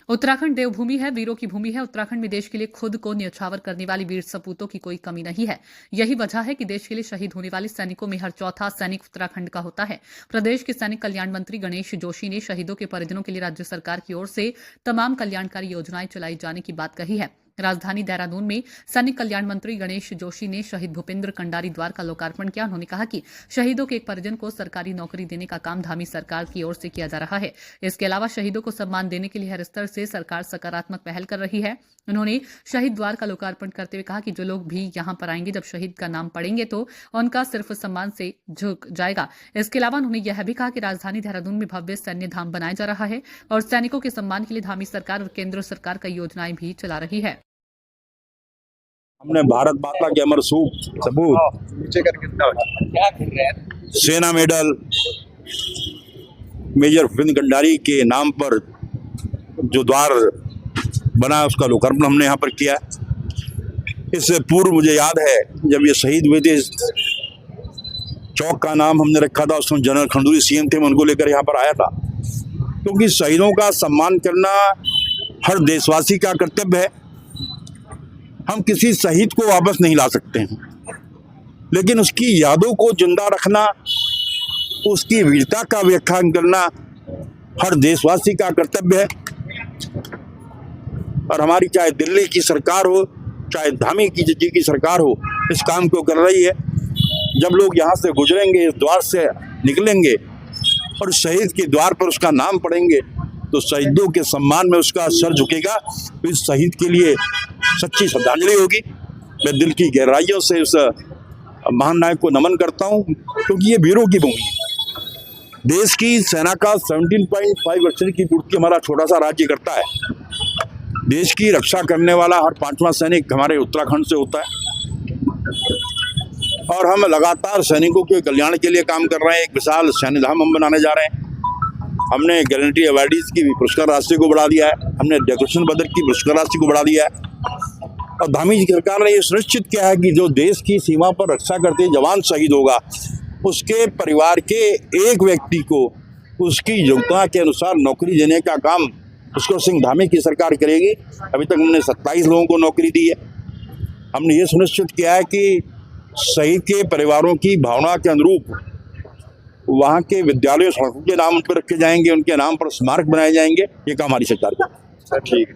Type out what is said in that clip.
उत्तराखंड देवभूमि है, वीरों की भूमि है। उत्तराखंड में देश के लिए खुद को न्यौछावर करने वाली वीर सपूतों की कोई कमी नहीं है। यही वजह है कि देश के लिए शहीद होने वाले सैनिकों में हर चौथा सैनिक उत्तराखंड का होता है। प्रदेश के सैनिक कल्याण मंत्री गणेश जोशी ने शहीदों के परिजनों के लिए राज्य सरकार की ओर से तमाम कल्याणकारी योजनाएं चलाई जाने की बात कही है। राजधानी देहरादून में सैनिक कल्याण मंत्री गणेश जोशी ने शहीद भूपेंद्र कंडारी द्वार का लोकार्पण किया। उन्होंने कहा कि शहीदों के एक परिजन को सरकारी नौकरी देने का काम धामी सरकार की ओर से किया जा रहा है। इसके अलावा शहीदों को सम्मान देने के लिए हर स्तर से सरकार सकारात्मक पहल कर रही है। उन्होंने शहीद द्वार का लोकार्पण करते हुए कहा कि जो लोग भी यहां पर आएंगे, जब शहीद का नाम पढ़ेंगे तो उनका सिर्फ सम्मान से झुक जाएगा। इसके अलावा उन्होंने यह भी कहा कि राजधानी देहरादून में भव्य सैन्य धाम बनाया जा रहा है और सैनिकों के सम्मान के लिए धामी सरकार और केंद्र सरकार कई योजनाएं भी चला रही है। हमने भारत माता के अमर सपूत सेना मेडल मेजर भूपेंद्र कंडारी के नाम पर जो द्वार बना उसका लोकार्पण हमने यहाँ पर किया। इससे पूर्व मुझे याद है जब ये शहीद हुए थे, चौक का नाम हमने रखा था, उसमें जनरल खंडूरी सीएम थे, मैं उनको लेकर यहाँ पर आया था, क्योंकि शहीदों का सम्मान करना हर देशवासी का कर्तव्य है। हम किसी शहीद को वापस नहीं ला सकते हैं, लेकिन उसकी यादों को जिंदा रखना, उसकी वीरता का व्याख्यान करना हर देशवासी का कर्तव्य है। और हमारी चाहे दिल्ली की सरकार हो, चाहे धामी जी की सरकार हो, इस काम को कर रही है। जब लोग यहाँ से गुजरेंगे, इस द्वार से निकलेंगे और शहीद के द्वार पर उसका नाम पढ़ेंगे, तो शहीदों के सम्मान में उसका सर झुकेगा। तो इस शहीद के लिए सच्ची श्रद्धांजलि होगी। मैं दिल की गहराइयों से उस महान नायक को नमन करता हूँ, क्योंकि ये वीरों की भूमि है। देश की सेना का 17.5 वर्ष की पूर्ति हमारा छोटा सा राज्य करता है। देश की रक्षा करने वाला हर 5वां सैनिक हमारे उत्तराखंड से होता है, और हम लगातार सैनिकों के कल्याण के लिए काम कर रहे हैं। एक विशाल सैन्य धाम हम बनाने जा रहे हैं। हमने गारंटी अवार्डीज की पुरस्कार राशि को बढ़ा दिया है, हमने डेकोरेशन पदक की पुरस्कार राशि को बढ़ा दिया है, और धामी जी सरकार ने ये सुनिश्चित किया है कि जो देश की सीमा पर रक्षा करते जवान शहीद होगा, उसके परिवार के एक व्यक्ति को उसकी योग्यता के अनुसार नौकरी देने का काम उसको सिंह धामी की सरकार करेगी। अभी तक हमने 27 लोगों को नौकरी दी है। हमने ये सुनिश्चित किया है कि शहीद के परिवारों की भावना के अनुरूप वहाँ के विद्यालयों सड़कों के नाम उन पर रखे जाएंगे, उनके नाम पर स्मारक बनाए जाएंगे। ये काम हमारी सरकार का। ठीक है।